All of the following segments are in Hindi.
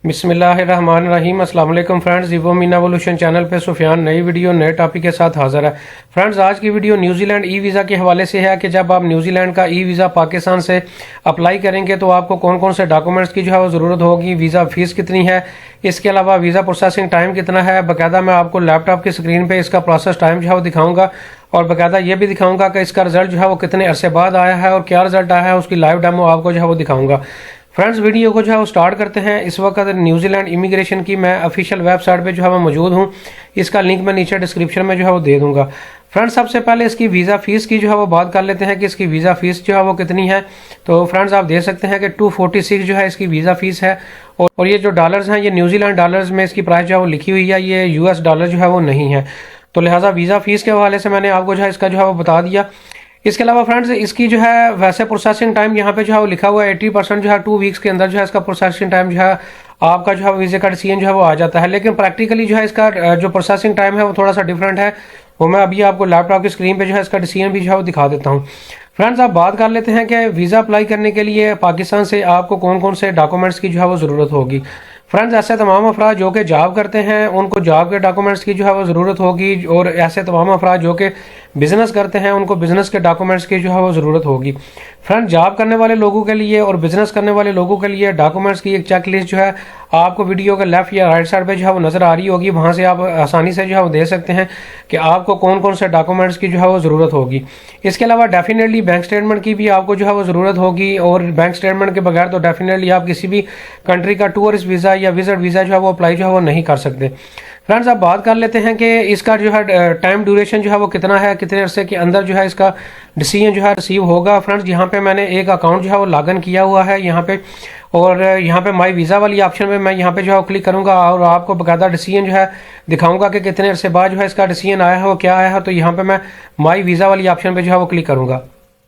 बिस्मिल्लाहिर्रहमानिर्रहीम। अस्सलाम वालेकुम फ्रेंड्स, इवो मीना एवोल्यूशन चैनल पे सुफियान नई वीडियो नए टॉपिक के साथ हाजिर है। फ्रेंड्स, आज की वीडियो न्यूजीलैंड ई वीज़ा के हवाले से है कि जब आप न्यूजीलैंड का ई वीज़ा पाकिस्तान से अप्लाई करेंगे तो आपको कौन कौन से डॉक्यूमेंट्स की जो है वो ज़रूरत होगी, वीज़ा फ़ीस कितनी है, इसके अलावा वीज़ा प्रोसेसिंग टाइम कितना है। बाकायदा मैं आपको लैपटॉप की स्क्रीन पर इसका प्रोसेस टाइम जो है वो दिखाऊँगा और बाकायदा ये भी दिखाऊँगा कि इसका रिजल्ट जो है वो कितने अरसे बाद आया है और क्या रिजल्ट आया है, उसकी लाइव डेमो आपको जो है वो दिखाऊँगा। फ्रेंड्स, वीडियो को जो है वो स्टार्ट करते हैं। इस वक्त न्यूजीलैंड इमिग्रेशन की मैं ऑफिशियल वेबसाइट पे जो है वो मौजूद हूँ। इसका लिंक मैं नीचे डिस्क्रिप्शन में जो है वो दे दूंगा। फ्रेंड्स, सबसे पहले इसकी वीज़ा फ़ीस की जो है वो बात कर लेते हैं कि इसकी वीज़ा फ़ीस जो है वो कितनी है। तो फ्रेंड्स, आप देख सकते हैं कि 246 जो है इसकी वीज़ा फ़ीस है और ये जो डॉलर्स हैं ये न्यूजीलैंड डॉलर्स में इसकी प्राइस जो है वो लिखी हुई है, ये US डॉलर जो है वो नहीं है। तो लिहाजा वीज़ा फ़ीस के हवाले से मैंने आपको जो है इसका जो है वो बता दिया। इसके अलावा फ्रेंड्स, इसकी जो है वैसे प्रोसेसिंग टाइम यहाँ पे जो है वो लिखा हुआ है 80% जो है 2 वीक्स के अंदर जो है इसका प्रोसेसिंग टाइम जो है आपका जो है वीज़े का डिसीजन जो है वो आ जाता है। लेकिन प्रैक्टिकली जो है इसका जो प्रोसेसिंग टाइम है वो थोड़ा सा डिफरेंट है। वो मैं अभी आपको लैपटॉप की स्क्रीन पे जो है इसका डिसीजन भी जो है वो दिखा देता हूँ। फ्रेंड्स, आप बात कर लेते हैं कि वीज़ा अप्लाई करने के लिए पाकिस्तान से आपको कौन कौन से डॉक्यूमेंट्स की जो है वो ज़रूरत होगी। फ्रेंड्स, ऐसे तमाम अफराद जो कि जॉब करते हैं उनको जॉब के डॉक्यूमेंट्स की जो है वो ज़रूरत होगी और ऐसे तमाम अफराद जो कि बिज़नेस करते हैं उनको बिज़नेस के डॉक्यूमेंट्स की जो है वो ज़रूरत होगी। फ्रेंड्स, जॉब करने वाले लोगों के लिए और बिज़नेस करने वाले लोगों के लिए डॉक्यूमेंट्स की एक चेक लिस्ट जो है आपको वीडियो के लेफ्ट या राइट साइड पे जो है वो नज़र आ रही होगी। वहाँ से आप आसानी से जो है वो देख सकते हैं कि आपको कौन कौन से डॉक्यूमेंट्स की जो है वो ज़रूरत होगी। इसके अलावा डेफिनेटली बैंक स्टेटमेंट की भी आपको जो है वो ज़रूरत होगी और बैंक स्टेटमेंट के बगैर तो डेफिनेटली आप किसी भी कंट्री का टूरिस्ट वीज़ा या विजिट वीज़ा जो है वो अप्लाई जो है वो नहीं कर सकते। फ्रेंड्स, अब बात कर लेते हैं कि इसका जो है टाइम ड्यूरेशन जो है वो कितना है, कितने अरसे के अंदर जो है इसका डिसीजन जो है रिसीव होगा। फ्रेंड्स, यहाँ पे मैंने एक अकाउंट जो है वो लॉगिन किया हुआ है यहाँ पे और यहाँ पे माई वीज़ा वाली ऑप्शन में मैं यहाँ पे जो है क्लिक करूँगा और आपको बाकायदा डिसीजन जो है दिखाऊंगा कि कितने अरसे बाद जो है इसका डिसीजन आया है वो क्या आया है। तो यहाँ पे मैं माई वीज़ा वाली ऑप्शन पे जो है वो क्लिक करूँगा।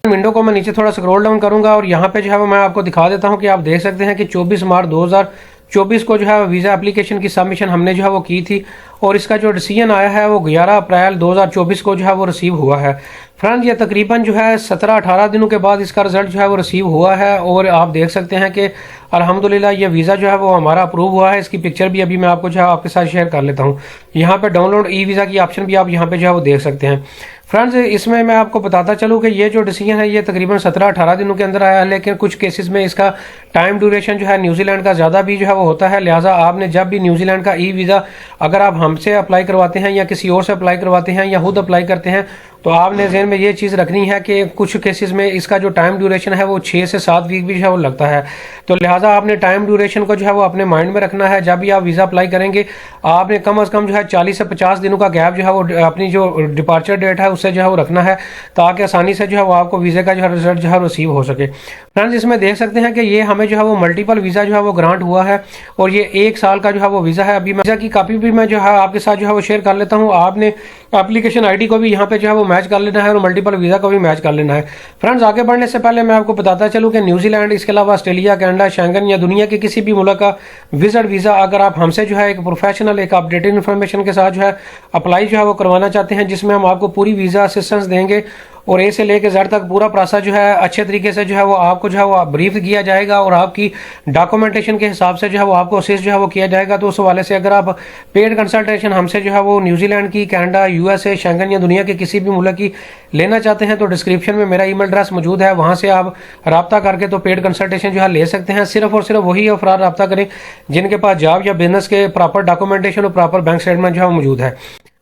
विंडो को मैं नीचे थोड़ा स्क्रॉल डाउन करूँगा और यहाँ पे जो है वो मैं आपको दिखा देता हूँ कि आप देख सकते हैं कि 24 मार्च 2024 को जो है वीज़ा एप्लीकेशन की सबमिशन हमने जो है वो की थी और इसका जो डिसीजन आया है वो 11 अप्रैल 2024 को जो है वो रिसीव हुआ है। फ्रेंड्स, ये तकरीबन जो है 17-18 दिनों के बाद इसका रिजल्ट जो है वो रिसीव हुआ है और आप देख सकते हैं कि अल्हम्दुलिल्लाह ये वीज़ा जो है वो हमारा अप्रूव हुआ है। इसकी पिक्चर भी अभी मैं आपको जो है आपके साथ शेयर कर लेता हूँ। यहाँ पे डाउनलोड ई वीज़ा की ऑप्शन भी आप यहाँ पे जो है वो देख सकते हैं। फ्रेंड्स, इसमें मैं आपको बताता चलूँ कि ये जो डिसीजन है ये तकरीबन 17-18 दिनों के अंदर आया है, लेकिन कुछ केसेस में इसका टाइम ड्यूरेशन जो है न्यूजीलैंड का ज़्यादा भी जो है वो होता है। लिहाजा आपने जब भी न्यूजीलैंड का ई वीज़ा अगर आप हमसे अप्लाई करवाते हैं या किसी और से अप्लाई करवाते हैं या खुद अप्लाई करते हैं तो आपने ज़हन में ये चीज़ रखनी है कि कुछ केसेस में इसका जो टाइम ड्यूरेशन है वो 6 से 7 वीक भी जो है वो लगता है। तो लिहाजा आपने टाइम ड्यूरेशन को जो है वो अपने माइंड में रखना है। जब भी आप वीज़ा अप्लाई करेंगे आपने कम अज़ कम जो है 40 से 50 दिनों का गैप जो है वो अपनी जो डिपार्चर डेट है उससे जो है वो रखना है ताकि आसानी से जो है वो आपको वीज़े का जो है रिजल्ट जो है रिसीव हो सके। फ्रेंड्स, इसमें देख सकते हैं कि ये हमें जो है वो मल्टीपल वीज़ा जो है वो ग्रांट हुआ है और ये 1 साल का जो है वो वीज़ा है। अभी वीज़ा की कॉपी भी मैं जो है आपके साथ जो है वो शेयर कर लेता हूँ। आपने एप्लीकेशन ID को भी यहाँ पे जो है वो मैच कर लेना है और मल्टीपल वीज़ा को भी मैच कर लेना है। फ्रेंड्स, आगे बढ़ने से पहले मैं आपको बताता चलूँ कि न्यूजीलैंड, इसके अलावा ऑस्ट्रेलिया, कनाडा, शेंगन या दुनिया के किसी भी मुल्क का विजिट वीज़ा अगर आप हमसे जो है एक प्रोफेशनल एक अपडेटेड इन्फॉर्मेशन के साथ जो है अप्लाई जो है वो करवाना चाहते हैं जिसमें हम आपको पूरी वीज़ा असिस्टेंस देंगे और A से लेकर Z तक पूरा प्रोसेस जो है अच्छे तरीके से जो है वो आपको जो है वो ब्रीफ किया जाएगा और आपकी डॉक्यूमेंटेशन के हिसाब से जो है वो आपको असिस्ट जो है वो किया जाएगा। तो उस हवाले से अगर आप पेड कंसल्टेशन हमसे जो है वो न्यूजीलैंड की, कनाडा, USA, शेंगन या दुनिया के किसी भी मुल्क की लेना चाहते हैं तो डिस्क्रिप्शन में मेरा ईमेल एड्रेस मौजूद है, वहाँ से आप रब्ता करके तो पेड कंसल्टेशन जो है ले सकते हैं। सिर्फ और सिर्फ वही अफराद रब्ता करें जिनके पास जॉब या बिजनेस के प्रॉपर डॉक्यूमेंटेशन और प्रॉपर बैंक स्टेटमेंट जो है मौजूद है।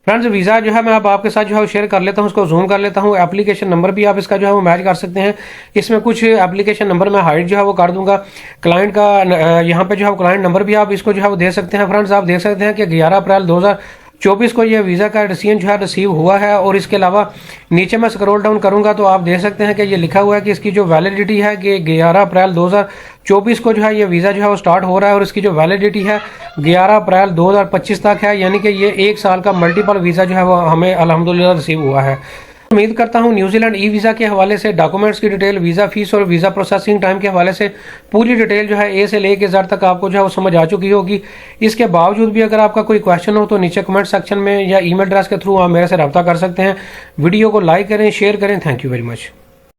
फ्रेंड्स, वीज़ा जो है मैं अब आपके साथ जो है शेयर कर लेता हूँ, उसको जूम कर लेता हूँ। एप्लीकेशन नंबर भी आप इसका जो है वो मैच कर सकते हैं। इसमें कुछ एप्लीकेशन नंबर मैं हाइड जो है वो कर दूंगा। क्लाइंट का यहाँ पे जो है क्लाइंट नंबर भी आप इसको जो है वो दे सकते हैं। फ्रेंड्स, आप देख सकते हैं कि 11 अप्रैल 2024 को ये वीज़ा का डिसीजन जो है रिसीव हुआ है और इसके अलावा नीचे मैं स्क्रॉल डाउन करूंगा तो आप देख सकते हैं कि ये लिखा हुआ है कि इसकी जो वैलिडिटी है कि 11 अप्रैल 2024 को जो है ये वीज़ा जो है वो स्टार्ट हो रहा है और इसकी जो वैलिडिटी है 11 अप्रैल 2025 तक है, यानी कि ये 1 साल का मल्टीपल वीज़ा जो है वो हमें अल्हम्दुलिल्लाह रिसीव हुआ है। उम्मीद करता हूँ न्यूजीलैंड ई वीज़ा के हवाले से डॉक्यूमेंट्स की डिटेल, वीज़ा फीस और वीज़ा प्रोसेसिंग टाइम के हवाले से पूरी डिटेल जो है A से लेकर Z तक आपको जो है वो समझ आ चुकी होगी। इसके बावजूद भी अगर आपका कोई क्वेश्चन हो तो नीचे कमेंट सेक्शन में या ईमेल एड्रेस के थ्रू आप मेरे से रब्ता कर सकते हैं। वीडियो को लाइक करें, शेयर करें। Thank you very much.